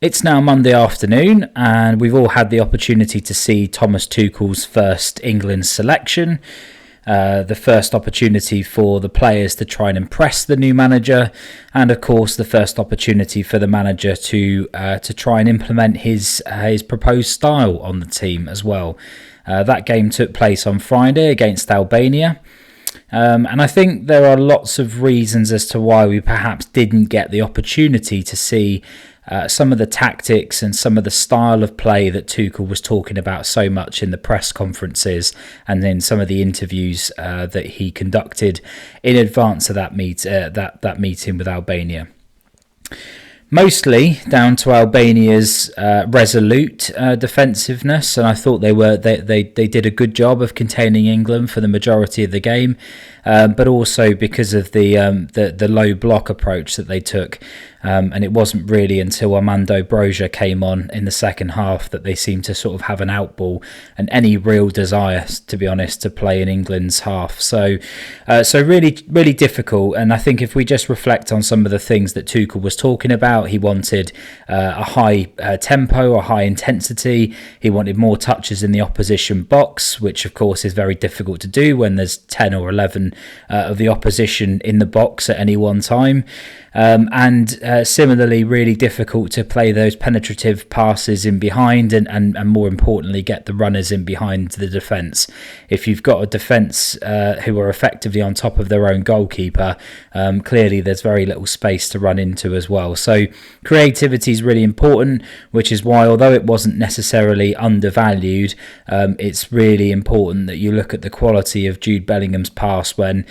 It's now Monday afternoon, and we've all had the opportunity to see Thomas Tuchel's first England selection. The first opportunity for the players to try and impress the new manager, and of course the first opportunity for the manager to try and implement his proposed style on the team as well. That game took place on Friday against Albania. And I think there are lots of reasons as to why we perhaps didn't get the opportunity to see some of the tactics and some of the style of play that Tuchel was talking about so much in the press conferences and in some of the interviews that he conducted in advance of that meeting with Albania. Mostly down to Albania's resolute defensiveness, and I thought they did a good job of containing England for the majority of the game, but also because of the low block approach that they took. And it wasn't really until Armando Broja came on in the second half that they seemed to sort of have an outball and any real desire, to be honest, to play in England's half. So really, really difficult. And I think if we just reflect on some of the things that Tuchel was talking about, he wanted a high tempo, a high intensity. He wanted more touches in the opposition box, which of course is very difficult to do when there's 10 or 11 of the opposition in the box at any one time. And similarly, really difficult to play those penetrative passes in behind and more importantly, get the runners in behind the defence. If you've got a defence who are effectively on top of their own goalkeeper, clearly there's very little space to run into as well. So creativity is really important, which is why, although it wasn't necessarily undervalued, it's really important that you look at the quality of Jude Bellingham's pass when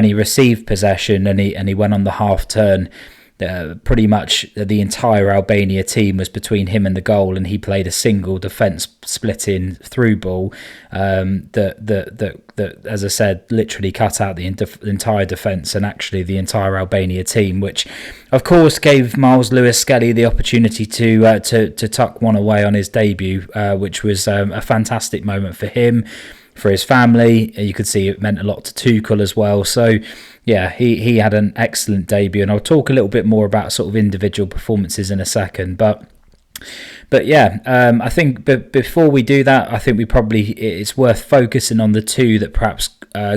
he received possession and he went on the half turn. Pretty much the entire Albania team was between him and the goal, and he played a single defence split-in through ball that, as I said, literally cut out the entire defence and actually the entire Albania team, which of course gave Miles Lewis-Skelly the opportunity to tuck one away on his debut, which was a fantastic moment for him, for his family. You could see it meant a lot to Tuchel as well. So yeah, he had an excellent debut, and I'll talk a little bit more about sort of individual performances in a second. But yeah, I think before we do that, I think it's worth focusing on the two that perhaps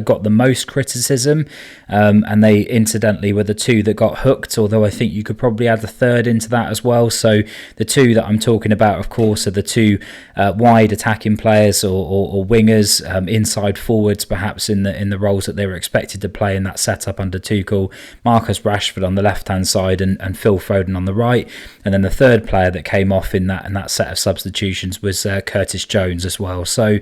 got the most criticism, and they incidentally were the two that got hooked, although I think you could probably add the third into that as well. So the two that I'm talking about, of course, are the two wide attacking players or wingers, inside forwards perhaps in the roles that they were expected to play in that setup under Tuchel. Marcus Rashford on the left-hand side and Phil Foden on the right. And then the third player that came off in that set of substitutions was Curtis Jones as well. So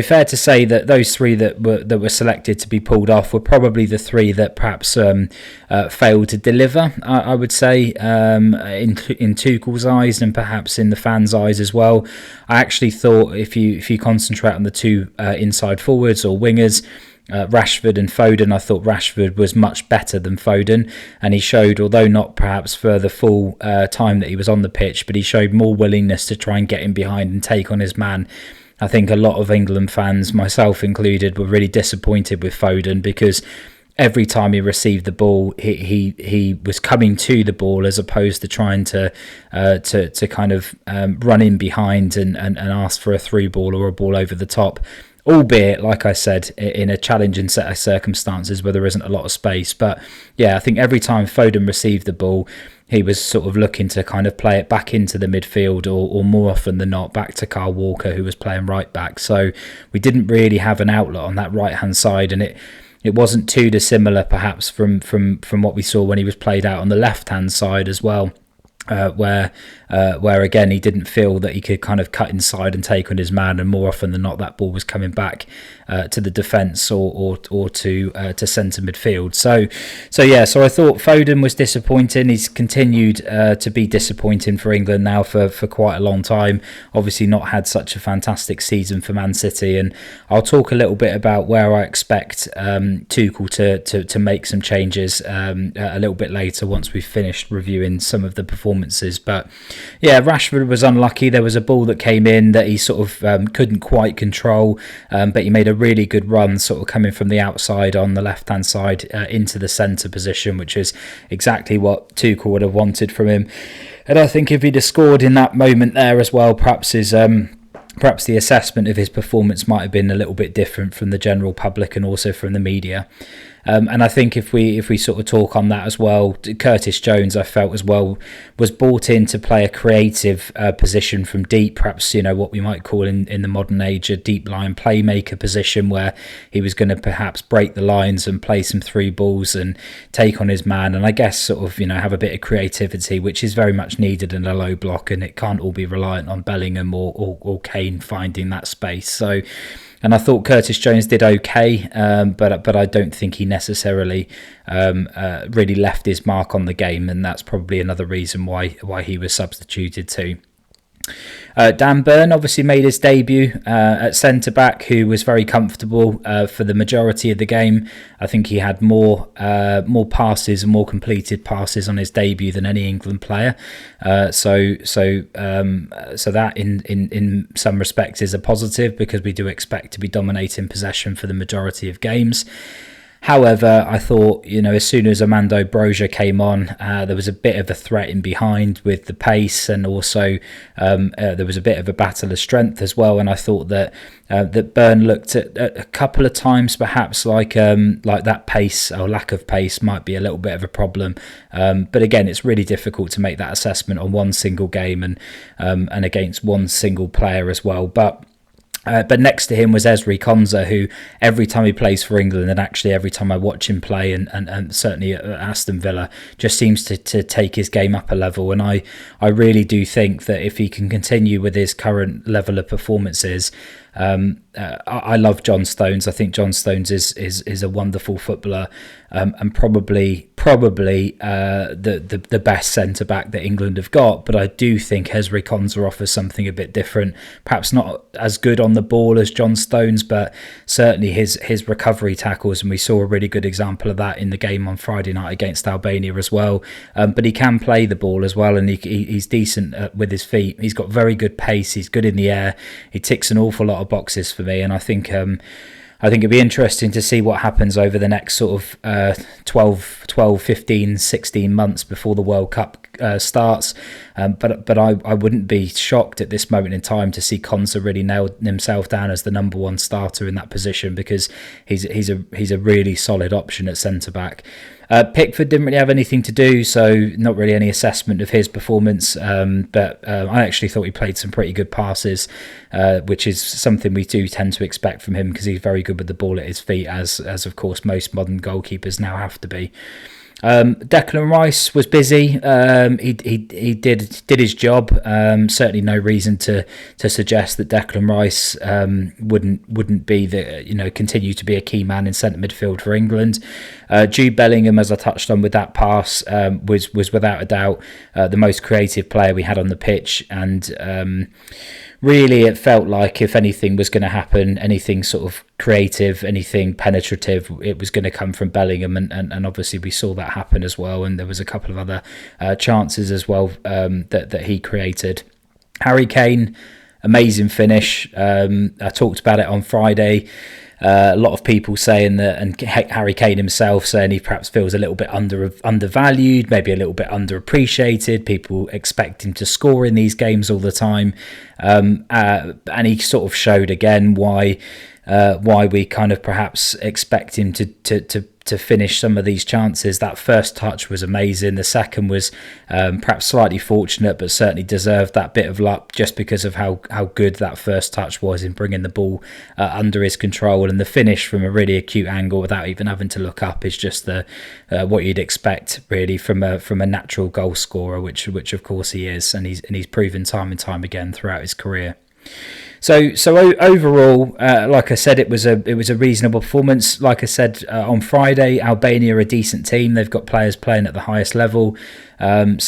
fair to say that those three that were selected to be pulled off were probably the three that perhaps failed to deliver, I would say, in Tuchel's eyes and perhaps in the fans' eyes as well. I actually thought if you concentrate on the two inside forwards or wingers, Rashford and Foden, I thought Rashford was much better than Foden, and he showed, although not perhaps for the full time that he was on the pitch, but he showed more willingness to try and get in behind and take on his man. I think a lot of England fans, myself included, were really disappointed with Foden because every time he received the ball, he was coming to the ball as opposed to trying to kind of run in behind and ask for a through ball or a ball over the top. Albeit, like I said, in a challenging set of circumstances where there isn't a lot of space. But yeah, I think every time Foden received the ball, he was sort of looking to kind of play it back into the midfield or more often than not back to Kyle Walker, who was playing right back. So we didn't really have an outlet on that right-hand side, and it wasn't too dissimilar perhaps from what we saw when he was played out on the left-hand side as well. Where again he didn't feel that he could kind of cut inside and take on his man, and more often than not that ball was coming back to the defence or to centre midfield. So I thought Foden was disappointing. He's continued to be disappointing for England now for quite a long time. Obviously not had such a fantastic season for Man City, and I'll talk a little bit about where I expect Tuchel to make some changes a little bit later once we've finished reviewing some of the performances performances. But yeah, Rashford was unlucky. There was a ball that came in that he sort of couldn't quite control, but he made a really good run sort of coming from the outside on the left hand side into the centre position, which is exactly what Tuchel would have wanted from him. And I think if he'd have scored in that moment there as well, perhaps the assessment of his performance might have been a little bit different from the general public and also from the media. And I think if we sort of talk on that as well, Curtis Jones, I felt as well, was brought in to play a creative position from deep, perhaps, what we might call in the modern age a deep line playmaker position, where he was going to perhaps break the lines and play some through balls and take on his man. And I guess sort of, have a bit of creativity, which is very much needed in a low block, and it can't all be reliant on Bellingham or Kane finding that space. So, and I thought Curtis Jones did okay, but I don't think he necessarily really left his mark on the game, and that's probably another reason why he was substituted too. Dan Burn obviously made his debut at centre-back, who was very comfortable for the majority of the game. I think he had more passes and more completed passes on his debut than any England player. So that in some respects is a positive, because we do expect to be dominating possession for the majority of games. However, I thought, as soon as Armando Broja came on, there was a bit of a threat in behind with the pace, and also there was a bit of a battle of strength as well. And I thought that Byrne looked at a couple of times, perhaps like that pace or lack of pace might be a little bit of a problem. But again, it's really difficult to make that assessment on one single game and against one single player as well. But next to him was Ezri Konsa, who every time he plays for England, and actually every time I watch him play, and certainly at Aston Villa, just seems to take his game up a level. And I really do think that if he can continue with his current level of performances, I love John Stones. I think John Stones is a wonderful footballer, and probably the best centre back that England have got. But I do think Ezri Konsa offers something a bit different. Perhaps not as good on the ball as John Stones, but certainly his recovery tackles, and we saw a really good example of that in the game on Friday night against Albania as well. But he can play the ball as well, and he's decent with his feet. He's got very good pace. He's good in the air. He ticks an awful lot of boxes for me, and I think it'd be interesting to see what happens over the next sort of 12, 15, 16 months before the World Cup starts. But I wouldn't be shocked at this moment in time to see Konsa really nail himself down as the number one starter in that position, because he's a really solid option at centre back. Pickford didn't really have anything to do, so not really any assessment of his performance. But I actually thought he played some pretty good passes, which is something we do tend to expect from him, because he's very good with the ball at his feet, as of course most modern goalkeepers now have to be. Declan Rice was busy. He did his job. Certainly no reason to suggest that Declan Rice wouldn't be continue to be a key man in centre midfield for England. Jude Bellingham, as I touched on with that pass, was without a doubt the most creative player we had on the pitch, and really it felt like if anything was going to happen, anything sort of creative, anything penetrative, it was going to come from Bellingham, and obviously we saw that happen as well, and there was a couple of other chances as well that he created. Harry Kane, amazing finish. I talked about it on Friday. A lot of people saying that, and Harry Kane himself saying he perhaps feels a little bit undervalued, maybe a little bit underappreciated. People expect him to score in these games all the time, and he sort of showed again why we kind of perhaps expect him to finish some of these chances. That first touch was amazing. The second was perhaps slightly fortunate, but certainly deserved that bit of luck, just because of how good that first touch was in bringing the ball under his control. And the finish from a really acute angle without even having to look up is just what you'd expect really from a natural goal scorer, which of course he is, and he's proven time and time again throughout his career. So overall, like I said, it was a reasonable performance. Like I said on Friday, Albania are a decent team. They've got players playing at the highest level. And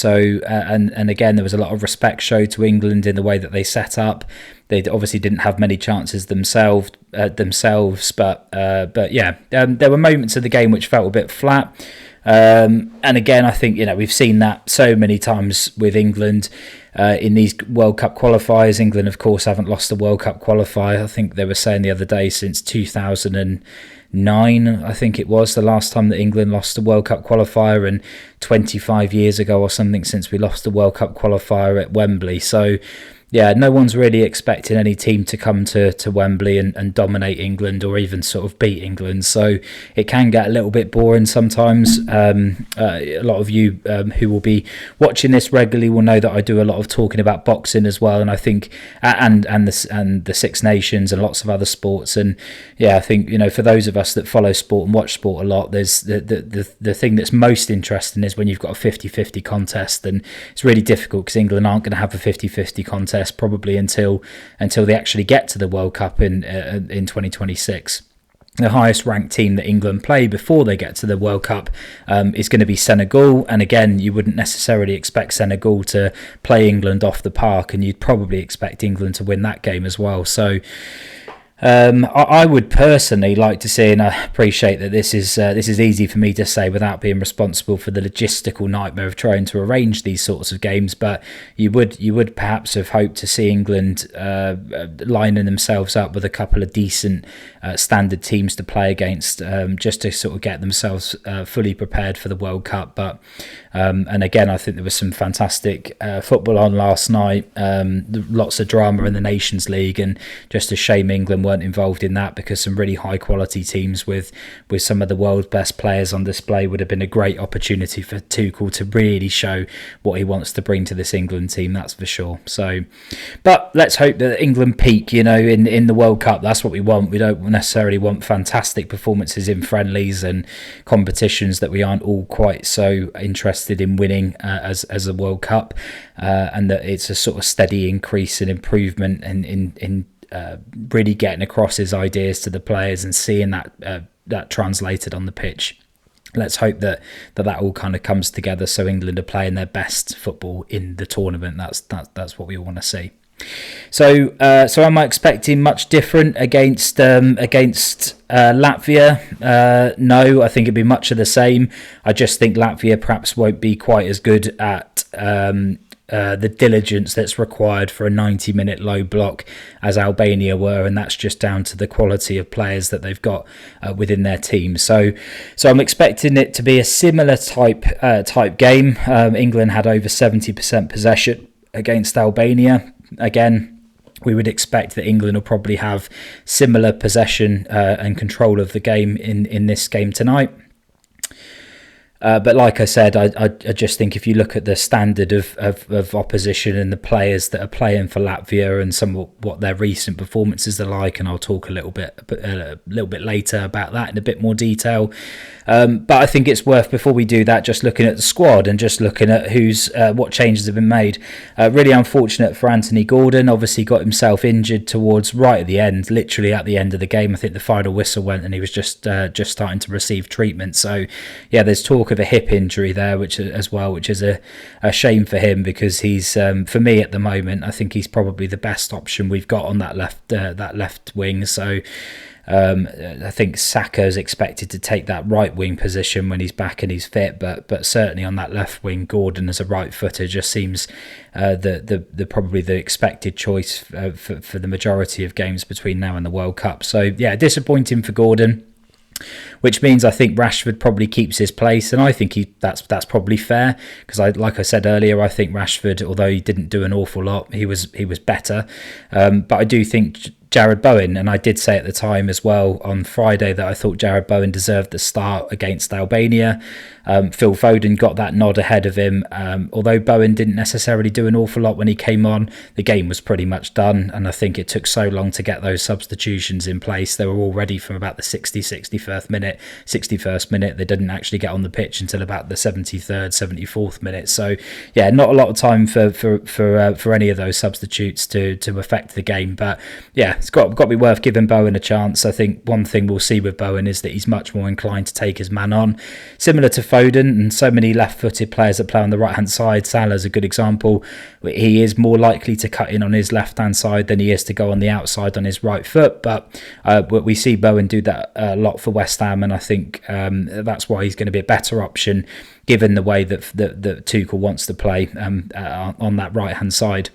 again, there was a lot of respect showed to England in the way that they set up. They obviously didn't have many chances themselves, but yeah, there were moments of the game which felt a bit flat. And again, I think, we've seen that so many times with England in these World Cup qualifiers. England, of course, haven't lost a World Cup qualifier. I think they were saying the other day since 2009, I think it was the last time that England lost a World Cup qualifier, and 25 years ago or something since we lost a World Cup qualifier at Wembley. So yeah, no one's really expecting any team to come to Wembley and dominate England or even sort of beat England. So it can get a little bit boring sometimes. A lot of you who will be watching this regularly will know that I do a lot of talking about boxing as well, and I think and the Six Nations and lots of other sports. And yeah, I think for those of us that follow sport and watch sport a lot, there's the thing that's most interesting is when you've got a 50-50 contest, and it's really difficult because England aren't going to have a 50-50 contest probably until they actually get to the World Cup in 2026. The highest ranked team that England play before they get to the World Cup is going to be Senegal, and again, you wouldn't necessarily expect Senegal to play England off the park, and you'd probably expect England to win that game as well. So I would personally like to see, and I appreciate that this is easy for me to say without being responsible for the logistical nightmare of trying to arrange these sorts of games, but you would perhaps have hoped to see England lining themselves up with a couple of decent standard teams to play against, just to sort of get themselves fully prepared for the World Cup. But and again, I think there was some fantastic football on last night, lots of drama in the Nations League, and just a shame England weren't involved in that, because some really high quality teams with some of the world's best players on display would have been a great opportunity for Tuchel to really show what he wants to bring to this England team, that's for sure. So, but let's hope that England peak, in the World Cup. That's what we want. We don't necessarily want fantastic performances in friendlies and competitions that we aren't all quite so interested in winning as a World Cup, and that it's a sort of steady increase and improvement in really getting across his ideas to the players and seeing that translated on the pitch. Let's hope that all kind of comes together, so England are playing their best football in the tournament. That's what we all want to see. So am I expecting much different against Latvia? No, I think it'd be much of the same. I just think Latvia perhaps won't be quite as good at the diligence that's required for a 90-minute low block as Albania were, and that's just down to the quality of players that they've got within their team. So I'm expecting it to be a similar type game. England had over 70% possession against Albania. Again, we would expect that England will probably have similar possession and control of the game in this game tonight. But like I said, I just think if you look at the standard of opposition and the players that are playing for Latvia and some of what their recent performances are like, and I'll talk a little bit later about that in a bit more detail. But I think it's worth, before we do that, just looking at the squad and just looking at what changes have been made. Really unfortunate for Anthony Gordon. Obviously got himself injured towards right at the end, literally at the end of the game. I think the final whistle went and he was just starting to receive treatment. So yeah, there's talk of a hip injury there, which is a shame for him, because he's for me at the moment, I think he's probably the best option we've got on that left wing. So I think Saka is expected to take that right wing position when he's back and he's fit, but certainly on that left wing, Gordon as a right footer just seems the probably the expected choice for the majority of games between now and the World Cup. So yeah, disappointing for Gordon, which means I think Rashford probably keeps his place, and I think that's probably fair, because like I said earlier, I think Rashford, although he didn't do an awful lot, he was better, but I do think Jarrod Bowen, and I did say at the time as well on Friday that I thought Jarrod Bowen deserved the start against Albania. Phil Foden got that nod ahead of him. Although Bowen didn't necessarily do an awful lot when he came on, the game was pretty much done, and I think it took so long to get those substitutions in place. They were all ready from about the 61st minute. They didn't actually get on the pitch until about the 73rd, 74th minute. So yeah, not a lot of time for any of those substitutes to affect the game. But yeah, it's got to be worth giving Bowen a chance. I think one thing we'll see with Bowen is that he's much more inclined to take his man on, similar to Foden and so many left-footed players that play on the right-hand side. Salah's a good example. He is more likely to cut in on his left-hand side than he is to go on the outside on his right foot, but we see Bowen do that a lot for West Ham, and I think that's why he's going to be a better option given the way that Tuchel wants to play on that right-hand side.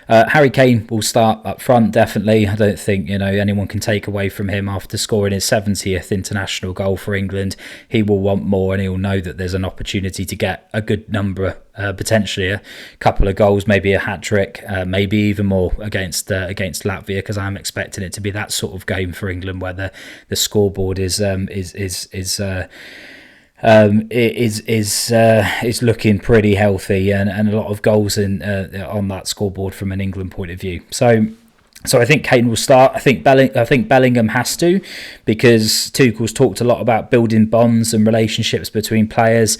Harry Kane will start up front, definitely. I don't think anyone can take away from him after scoring his 70th international goal for England. He will want more, and he'll know that there's an opportunity to get a good number, potentially a couple of goals, maybe a hat-trick, maybe even more against Latvia, because I'm expecting it to be that sort of game for England where the scoreboard is looking pretty healthy and a lot of goals on that scoreboard from an England point of view. So I think Kane will start. I think Bellingham has to, because Tuchel's talked a lot about building bonds and relationships between players.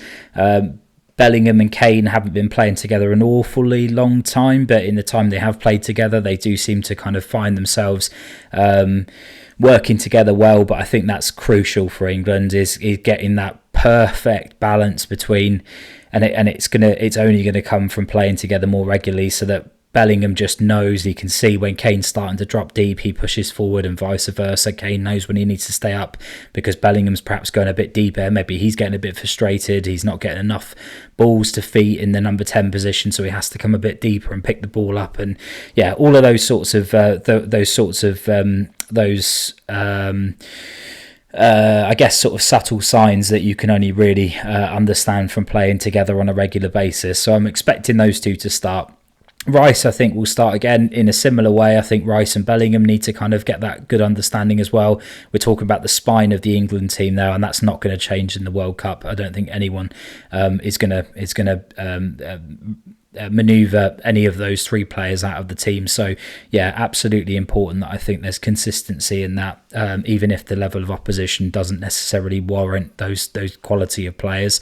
Bellingham and Kane haven't been playing together an awfully long time, but in the time they have played together, they do seem to kind of find themselves working together well. But I think that's crucial for England, is getting that perfect balance between, and it's only going to come from playing together more regularly, so that Bellingham just knows, he can see when Kane's starting to drop deep, he pushes forward, and vice versa. Kane knows when he needs to stay up because Bellingham's perhaps going a bit deeper. Maybe he's getting a bit frustrated, he's not getting enough balls to feet in the number 10 position, so he has to come a bit deeper and pick the ball up. And yeah, all of those sorts of I guess sort of subtle signs that you can only really understand from playing together on a regular basis. So I'm expecting those two to start. Rice, I think, will start again in a similar way. I think Rice and Bellingham need to kind of get that good understanding as well. We're talking about the spine of the England team now, and that's not going to change in the World Cup. I don't think anyone is going to maneuver any of those three players out of the team. So yeah, absolutely important that I think there's consistency in that, even if the level of opposition doesn't necessarily warrant those quality of players.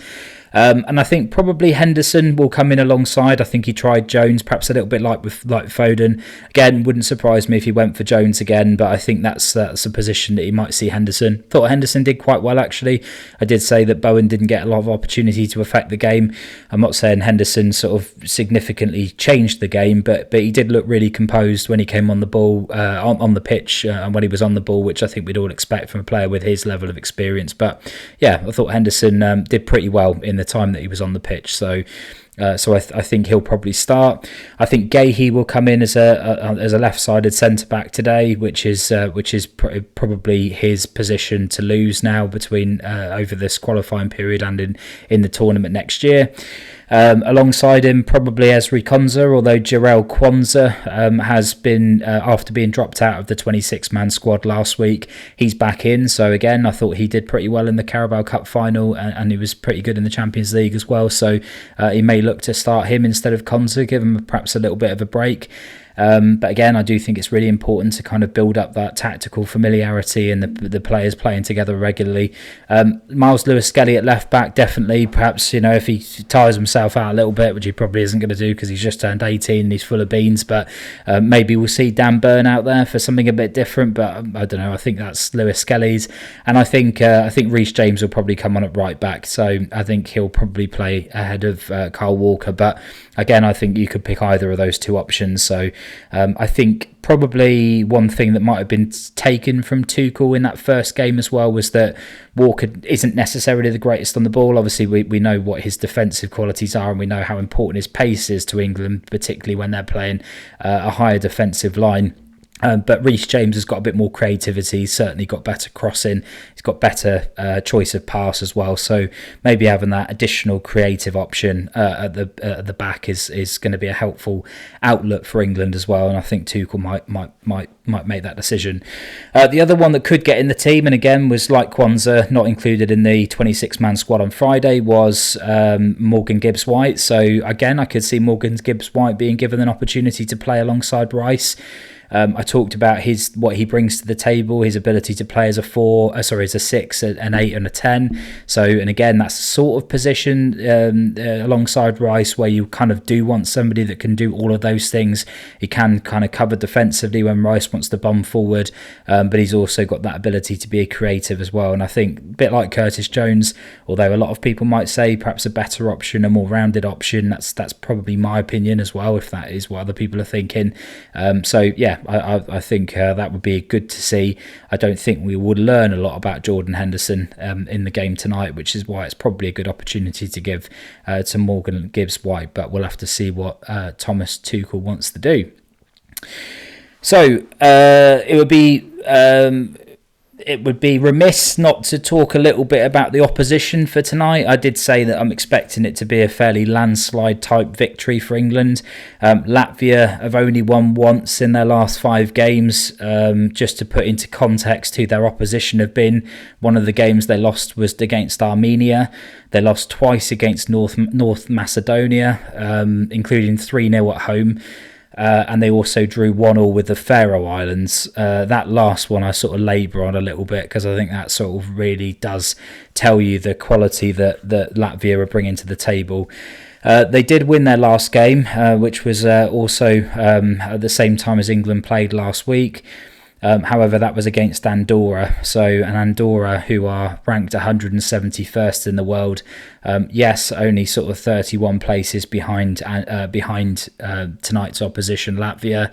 And I think probably Henderson will come in alongside. I think he tried Jones, perhaps a little bit like Foden. Again, wouldn't surprise me if he went for Jones again, but I think that's a position that he might see Henderson. Thought Henderson did quite well, actually. I did say that Bowen didn't get a lot of opportunity to affect the game. I'm not saying Henderson sort of significantly changed the game, but he did look really composed when he came on the ball, on the pitch, and when he was on the ball, which I think we'd all expect from a player with his level of experience. But yeah, I thought Henderson did pretty well in the time that he was on the pitch. So I think he'll probably start. I think Gahey will come in as a left-sided centre-back today, which is probably his position to lose now between over this qualifying period and in the tournament next year. Alongside him, probably Ezri Konsa, although Jarell Quansah has been, after being dropped out of the 26-man squad last week, he's back in. So again, I thought he did pretty well in the Carabao Cup final, and he was pretty good in the Champions League as well. So he may look to start him instead of Konsa, give him perhaps a little bit of a break. But again, I do think it's really important to kind of build up that tactical familiarity and the players playing together regularly. Miles Lewis-Skelly at left back, definitely. Perhaps, if he tires himself out a little bit, which he probably isn't going to do because he's just turned 18 and he's full of beans. But maybe we'll see Dan Burn out there for something a bit different. But I don't know. I think that's Lewis-Skelly's, and I think Reece James will probably come on at right back. So I think he'll probably play ahead of Kyle Walker. But again, I think you could pick either of those two options. So I think probably one thing that might have been taken from Tuchel in that first game as well was that Walker isn't necessarily the greatest on the ball. Obviously, we know what his defensive qualities are, and we know how important his pace is to England, particularly when they're playing a higher defensive line. But Reece James has got a bit more creativity. He's certainly got better crossing. He's got better choice of pass as well. So maybe having that additional creative option at the back is going to be a helpful outlet for England as well. And I think Tuchel might make that decision. The other one that could get in the team, and again was like Quansah, not included in the 26-man squad on Friday, was Morgan Gibbs-White. So again, I could see Morgan Gibbs-White being given an opportunity to play alongside Rice. I talked about what he brings to the table, his ability to play as a 6, an 8 and a 10. So, and again, that's the sort of position alongside Rice where you kind of do want somebody that can do all of those things. He can kind of cover defensively when Rice wants to bomb forward, but he's also got that ability to be a creative as well. And I think a bit like Curtis Jones, although a lot of people might say perhaps a better option, a more rounded option, that's probably my opinion as well, if that is what other people are thinking. I think that would be good to see. I don't think we would learn a lot about Jordan Henderson in the game tonight, which is why it's probably a good opportunity to give to Morgan Gibbs-White, but we'll have to see what Thomas Tuchel wants to do. So it would be remiss not to talk a little bit about the opposition for tonight. I did say that I'm expecting it to be a fairly landslide type victory for England. Latvia have only won once in their last 5 games. Just to put into context who their opposition have been, one of the games they lost was against Armenia. They lost twice against North Macedonia, including 3-0 at home. And they also drew 1-1 with the Faroe Islands. That last one I sort of labour on a little bit because I think that sort of really does tell you the quality that Latvia are bringing to the table. They did win their last game, which was also at the same time as England played last week. However, that was against Andorra. And Andorra, who are ranked 171st in the world, yes, only sort of 31 places behind tonight's opposition, Latvia.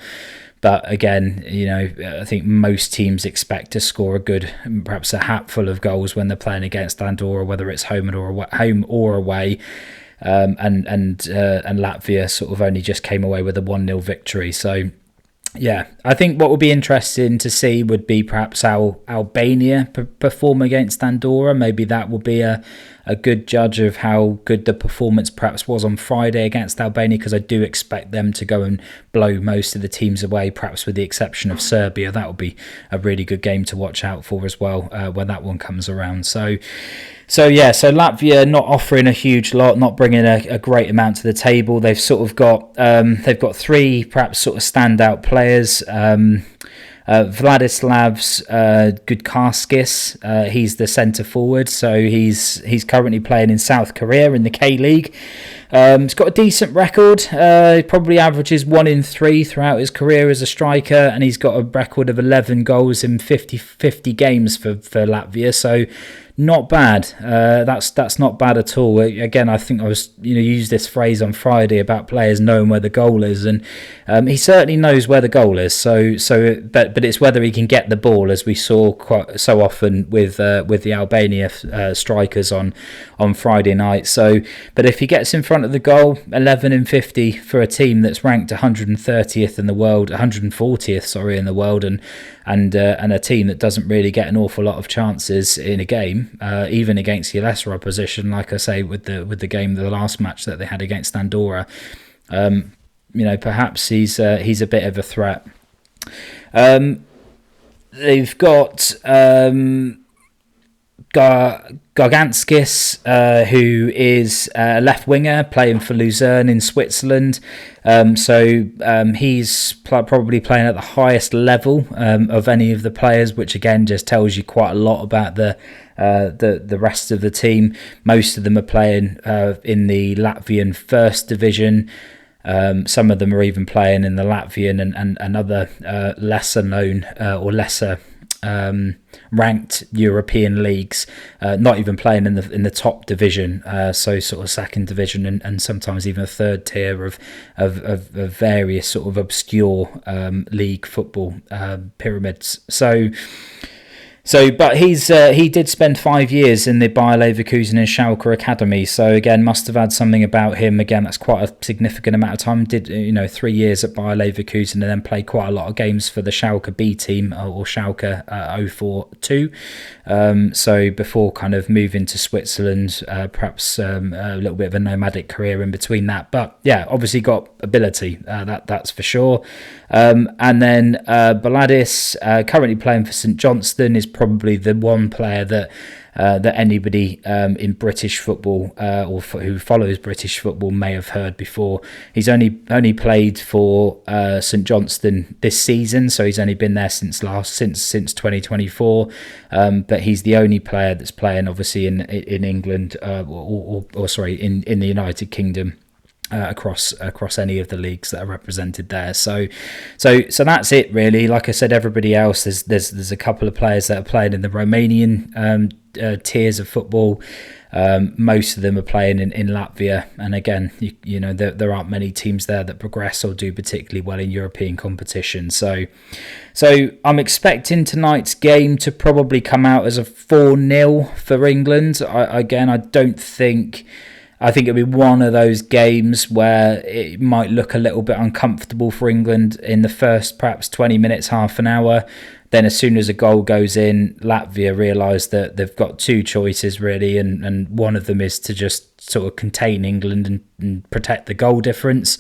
But again, I think most teams expect to score a good, perhaps a hatful of goals when they're playing against Andorra, whether it's home or away. And Latvia sort of only just came away with a 1-0 victory. So, yeah, I think what would be interesting to see would be perhaps how Albania perform against Andorra. Maybe that will be a good judge of how good the performance perhaps was on Friday against Albania, because I do expect them to go and blow most of the teams away, perhaps with the exception of Serbia. That will be a really good game to watch out for as well when that one comes around. So Latvia not offering a huge lot, not bringing a great amount to the table. They've sort of got 3 perhaps sort of standout players. Vladislavs Gudkarskis, he's the centre forward, so he's currently playing in South Korea in the K-League. He's got a decent record. He probably averages 1 in 3 throughout his career as a striker, and he's got a record of 11 goals in 50 games for Latvia. So not bad. That's not bad at all. Again, I think I was used this phrase on Friday about players knowing where the goal is, and he certainly knows where the goal is. But it's whether he can get the ball, as we saw quite so often with the Albania strikers on Friday night. So, but if he gets in front of the goal, 11 in 50 for a team that's ranked 130th in the world, 140th, in the world, and a team that doesn't really get an awful lot of chances in a game, even against your lesser opposition, like I say with the last match that they had against Andorra. Perhaps he's a bit of a threat. They've got Garganskis, who is a left winger playing for Luzern in Switzerland. He's probably playing at the highest level of any of the players, which again just tells you quite a lot about the rest of the team. Most of them are playing in the Latvian First Division. Some of them are even playing in the Latvian and other lesser known or lesser ranked European leagues, not even playing in the top division, so sort of second division and sometimes even a third tier of various sort of obscure league football pyramids. But he did spend 5 years in the Bayer Leverkusen and Schalke academy. So again, must have had something about him. Again, that's quite a significant amount of time. Did 3 years at Bayer Leverkusen and then played quite a lot of games for the Schalke B team or Schalke 042. So before kind of moving to Switzerland, perhaps a little bit of a nomadic career in between that. But yeah, obviously got ability. That's for sure. And then Baladis, currently playing for St Johnstone, is probably the one player that that anybody in British football who follows British football may have heard before. He's only played for St Johnstone this season, so he's only been there since 2024. But he's the only player that's playing obviously in England in the United Kingdom. Across any of the leagues that are represented there, so that's it really. Like I said, everybody else, there's a couple of players that are playing in the Romanian tiers of football. Most of them are playing in Latvia, and again, you know, there aren't many teams there that progress or do particularly well in European competition. So I'm expecting tonight's game to probably come out as a 4-0 for England. I think it'll be one of those games where it might look a little bit uncomfortable for England in the first perhaps 20 minutes, half an hour. Then as soon as a goal goes in, Latvia realise that they've got two choices really, and one of them is to just sort of contain England and protect the goal difference.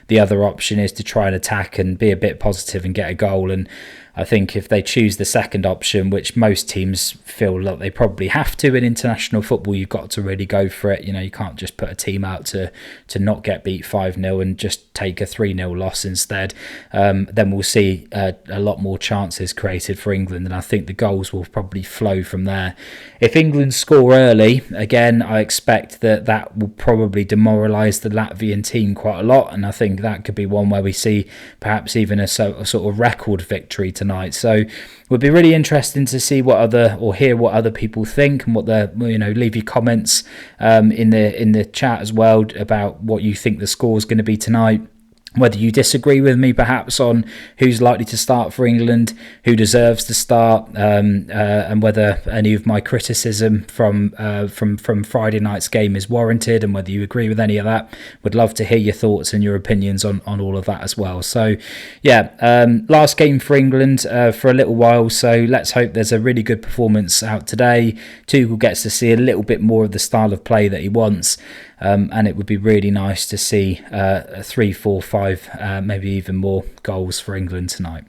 The other option is to try and attack and be a bit positive and get a goal. And I think if they choose the second option, which most teams feel like they probably have to in international football, you've got to really go for it. You know, you can't just put a team out to not get beat 5-0 and just take a 3-0 loss instead. Then we'll see a lot more chances created for England, and I think the goals will probably flow from there. If England score early, again, I expect that will probably demoralise the Latvian team quite a lot, and I think that could be one where we see perhaps even a sort of record victory tonight. So it would be really interesting to see hear what other people think, and what leave your comments in the chat as well about what you think the score is going to be tonight. Whether you disagree with me perhaps on who's likely to start for England, who deserves to start, and whether any of my criticism from Friday night's game is warranted, and whether you agree with any of that. Would love to hear your thoughts and your opinions on all of that as well. So last game for England for a little while, so let's hope there's a really good performance out today. Tuchel gets to see a little bit more of the style of play that he wants. And it would be really nice to see 3, 4, 5, maybe even more goals for England tonight.